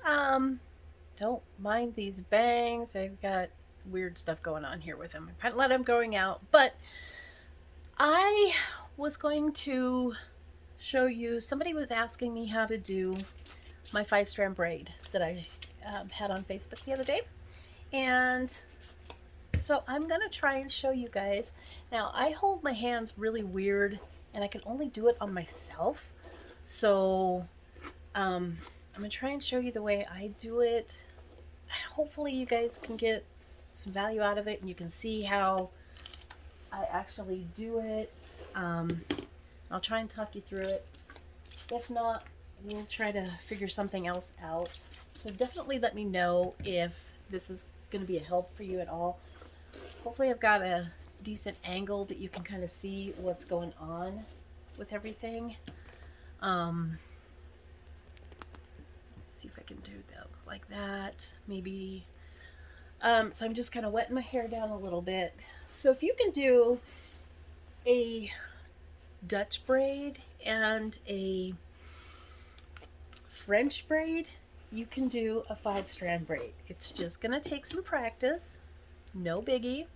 Um, don't mind these bangs. I've got weird stuff going on here with them. I let them growing out, but I was going to show you. Somebody was asking me how to do my 5 strand braid that I had on Facebook the other day, and so I'm gonna try and show you guys. Now I hold my hands really weird, and I can only do it on myself. So I'm gonna try and show you the way I do it. Hopefully you guys can get some value out of it and you can see how I actually do it. Um, I'll try and talk you through it. If not, we'll try to figure something else out. So definitely let me know if this is going to be a help for you at all. Hopefully I've got a decent angle that you can kind of see what's going on with everything. Let's see if I can do that like that. Maybe. So I'm just kind of wetting my hair down a little bit. So if you can do a Dutch braid and a French braid, you can do a 5 strand braid. It's just going to take some practice. No biggie.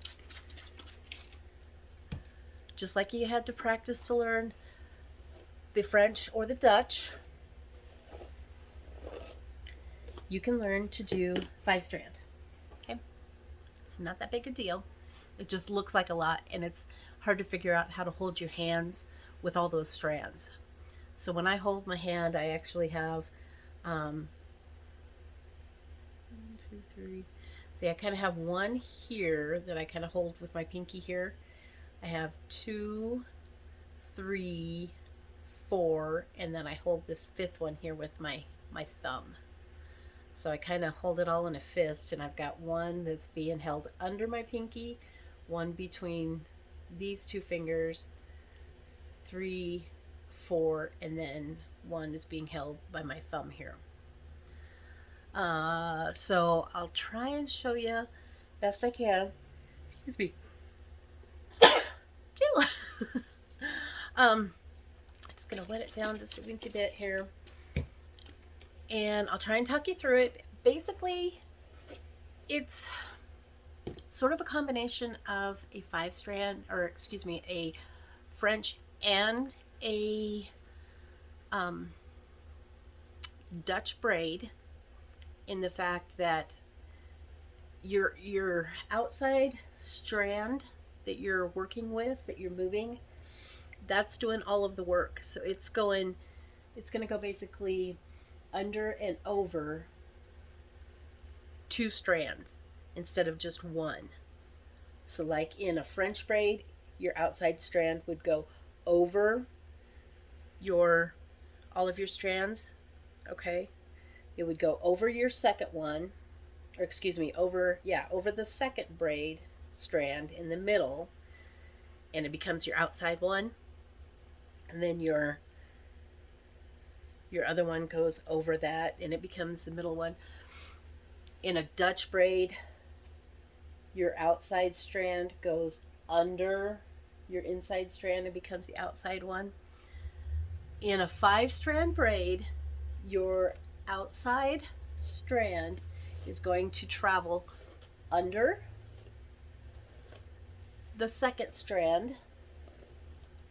Just like you had to practice to learn the French or the Dutch, you can learn to do 5 strand. Okay? It's not that big a deal. It just looks like a lot, and it's hard to figure out how to hold your hands with all those strands. So when I hold my hand, I actually have 1, 2, 3. See, I kind of have one here that I kind of hold with my pinky here. I have 2, 3, 4, and then I hold this 5th one here with my thumb. So I kind of hold it all in a fist, and I've got one that's being held under my pinky, one between these 2 fingers, 3, 4, and then one is being held by my thumb here. So I'll try and show you best I can. Excuse me. Two. I'm just gonna wet it down just a weensy bit here, and I'll try and talk you through it. Basically, it's sort of a combination of a 5 strand, or excuse me, a French and a Dutch braid, in the fact that your outside strand that you're working with, that you're moving, that's doing all of the work. So it's going to go basically under and over 2 strands instead of just one. So like in a French braid, your outside strand would go over your all of your strands, okay? It would go over your second one, or excuse me, over the second braid strand in the middle, and it becomes your outside one. And then your other one goes over that and it becomes the middle one. In a Dutch braid, your outside strand goes under your inside strand and becomes the outside one. In a 5 strand braid, your outside strand is going to travel under the second strand,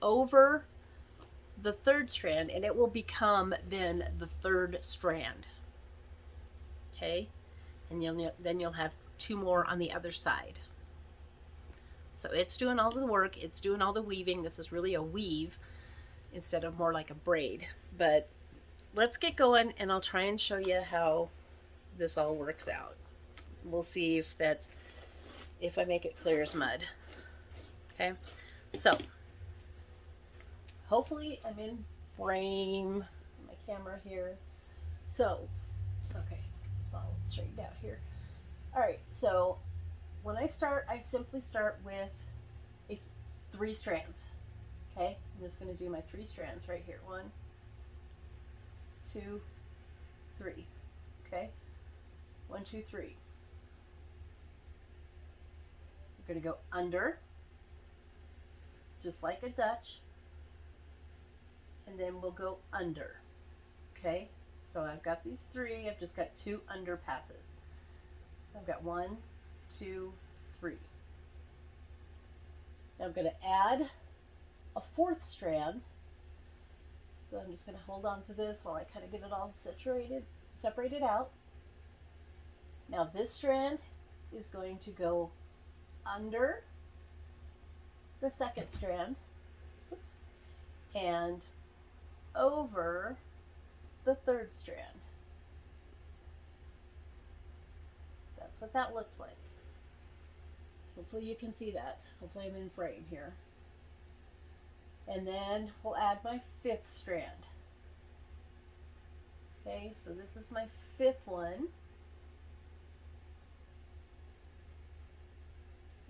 over the third strand, and it will become then the third strand. Okay? And then you'll have 2 more on the other side. So it's doing all the work, it's doing all the weaving. This is really a weave instead of more like a braid. But let's get going, and I'll try and show you how this all works out. We'll see if I make it clear as mud. Okay? So hopefully I'm in frame, my camera here. So, okay, it's all straightened out here. All right, so when I start, I simply start with 3 strands. Okay, I'm just going to do my 3 strands right here. 1, 2, 3. Okay, 1, 2, 3. We're going to go under, just like a Dutch, and then we'll go under. Okay, So I've got these three, I've just got two under passes. So I've got 1, 2, 3. Now I'm going to add a fourth strand. So I'm just going to hold on to this while I kind of get it all separated out. Now this strand is going to go under the second strand, oops, and over the third strand. That's what that looks like. Hopefully you can see that. Hopefully I'm in frame here. And then we'll add my fifth strand. Okay, so this is my fifth one.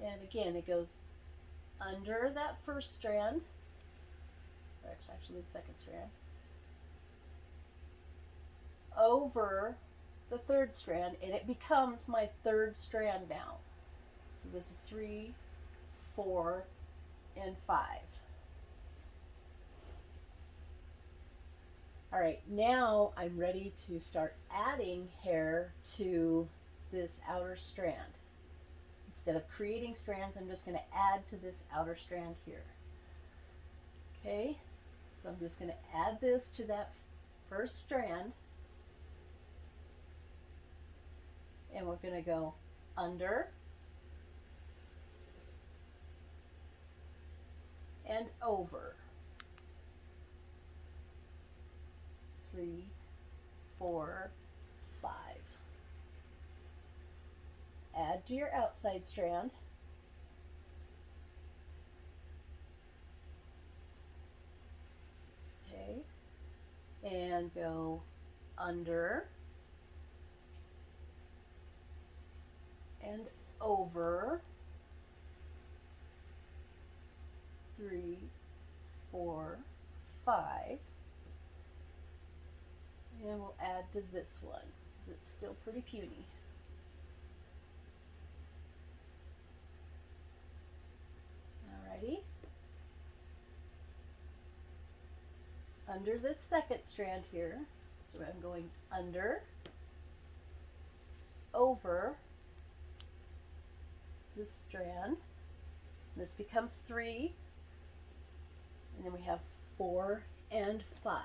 And again, it goes under that first strand, or actually the second strand, over the third strand, and it becomes my third strand now. So this is 3, 4, and 5. All right, now I'm ready to start adding hair to this outer strand. Instead of creating strands, I'm just going to add to this outer strand here. Okay, so I'm just going to add this to that first strand. And we're going to go under and over. 3, 4, 5. Add to your outside strand. Okay, and go under and over. 3, 4, 5. And we'll add to this one because it's still pretty puny. Alrighty. Under this second strand here, so I'm going under, over this strand. This becomes 3, and then we have 4 and 5.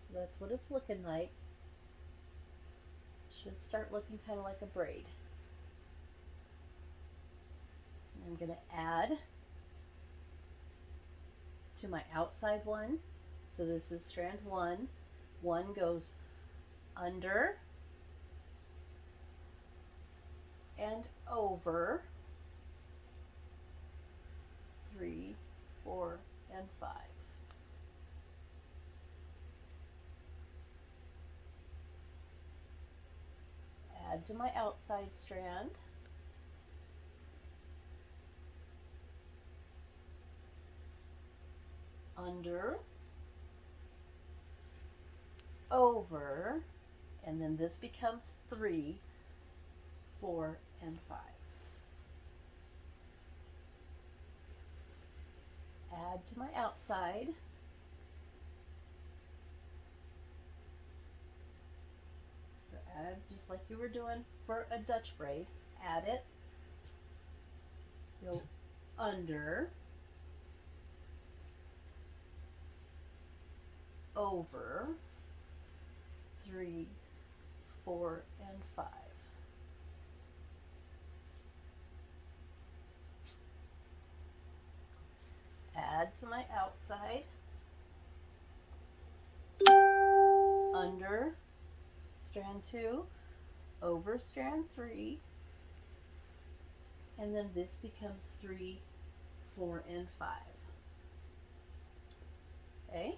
So that's what it's looking like. Should start looking kind of like a braid. And I'm going to add to my outside one. So this is strand 1. 1 goes under and over. 3, 4, and 5. Add to my outside strand. Under, over, and then this becomes 3, 4, and 5. Add to my outside. So add just like you were doing for a Dutch braid. Add it. Go under, over, 3, 4, and 5. Add to my outside, under strand 2, over strand 3, and then this becomes 3, 4, and 5. Okay?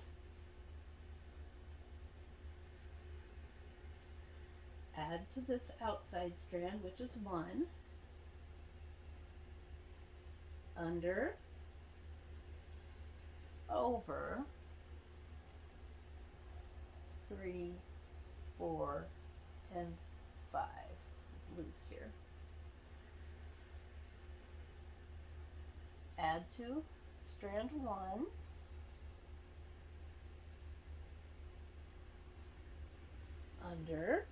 Add to this outside strand, which is 1, under, over, 3, 4, and 5. It's loose here. Add to strand 1, under,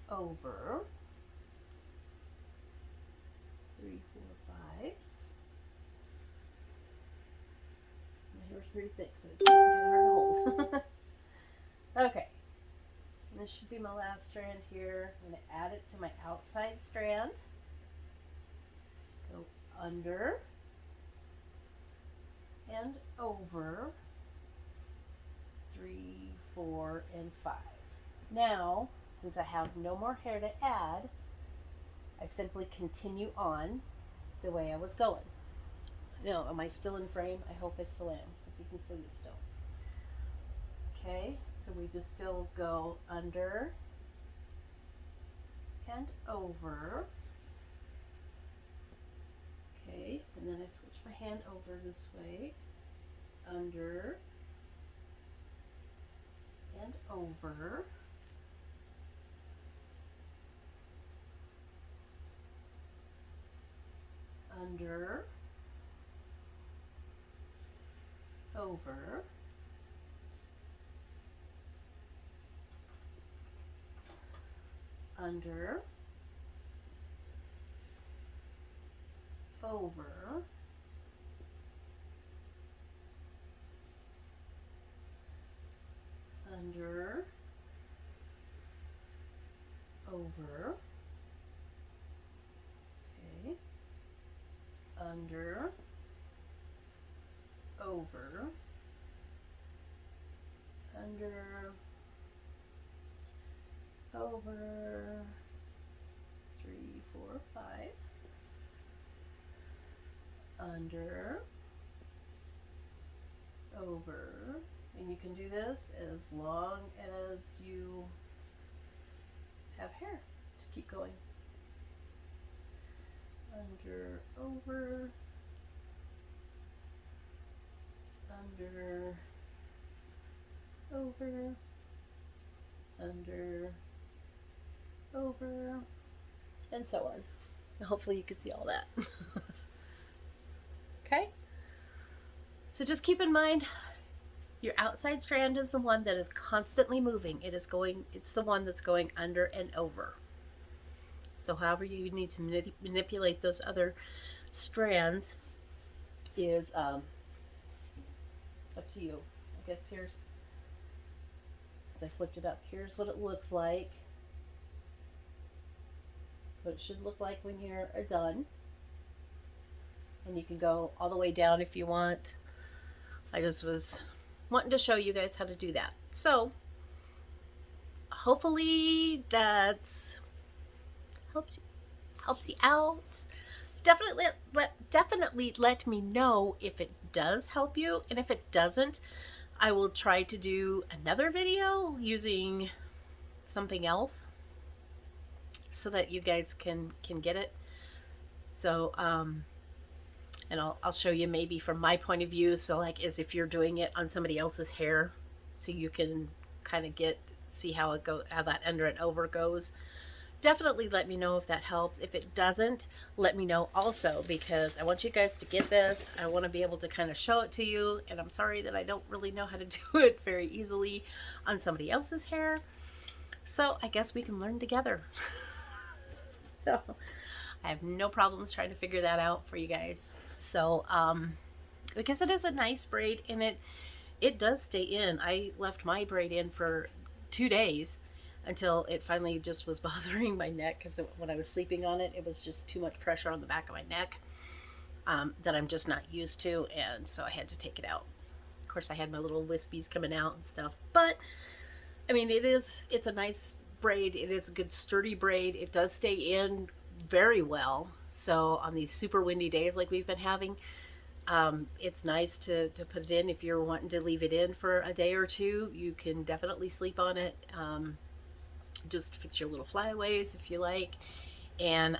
over, 3, 4, 5. My hair's pretty thick, so it's kind of hard to hold. Okay, and this should be my last strand here. I'm going to add it to my outside strand. Go under and over, 3, 4, and 5. Now, since I have no more hair to add, I simply continue on the way I was going. No, am I still in frame? I hope I still am. If you can see me still. Okay, so we just still go under and over. Okay, and then I switch my hand over this way. Under and over. Under, over, under, over, under, over, okay, under, over, under, over, 3, 4, 5, under, over, and you can do this as long as you have hair to keep going. Under, over, under, over, under, over, and so on. And hopefully you can see all that. Okay? So just keep in mind, your outside strand is the one that is constantly moving. It's the one that's going under and over. So however you need to manipulate those other strands is up to you. I guess since I flipped it up, here's what it looks like. That's what it should look like when you're done. And you can go all the way down if you want. I just was wanting to show you guys how to do that. So hopefully that's helps you out. Definitely let me know if it does help you, and if it doesn't, I will try to do another video using something else so that you guys can get it. So and I'll show you maybe from my point of view, so like as if you're doing it on somebody else's hair, so you can kind of see how that under and over goes. Definitely let me know if that helps. If it doesn't, let me know also, because I want you guys to get this. I want to be able to kind of show it to you, and I'm sorry that I don't really know how to do it very easily on somebody else's hair. So I guess we can learn together. So I have no problems trying to figure that out for you guys. So because it is a nice braid, and it does stay in. I left my braid in for 2 days until it finally just was bothering my neck, because when I was sleeping on it, it was just too much pressure on the back of my neck that I'm just not used to, and so I had to take it out. Of course, I had my little wispies coming out and stuff, but I mean, it's a nice braid. It is a good sturdy braid. It does stay in very well. So on these super windy days like we've been having, it's nice to put it in. If you're wanting to leave it in for a day or two, you can definitely sleep on it. Just fix your little flyaways if you like, and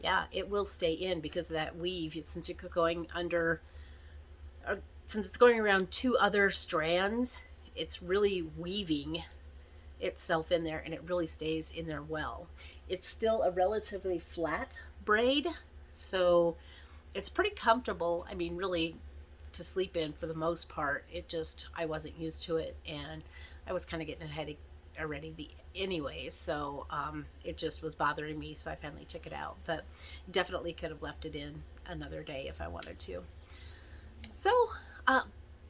yeah, it will stay in because of that weave. Since you're going under, since it's going around 2 other strands, it's really weaving itself in there, and it really stays in there well. It's still a relatively flat braid, so it's pretty comfortable. I mean, really, to sleep in for the most part. It just, I wasn't used to it, and I was kind of getting a headache already anyway, so it just was bothering me, so I finally took it out. But definitely could have left it in another day if I wanted to. So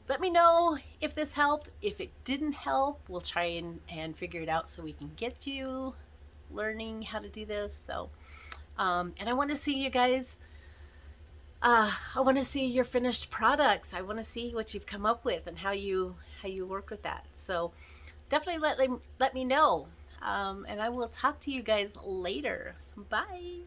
let me know if this helped. If it didn't help, we'll try and figure it out so we can get you learning how to do this. So and I want to see you guys. I want to see your finished products. I want to see what you've come up with and how you work with that. So definitely let me know. And I will talk to you guys later. Bye.